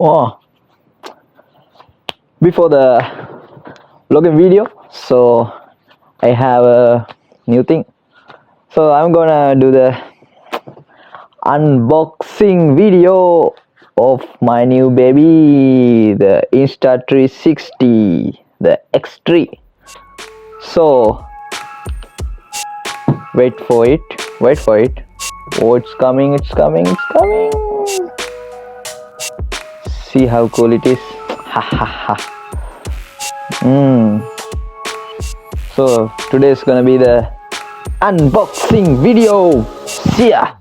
Oh, before the login video, so I have a new thing. So I'm gonna do the unboxing video of my new baby, the Insta 360, the X3. So wait for it. Oh, it's coming. See how cool it is. Ha ha ha. So today is gonna be the unboxing video. See ya.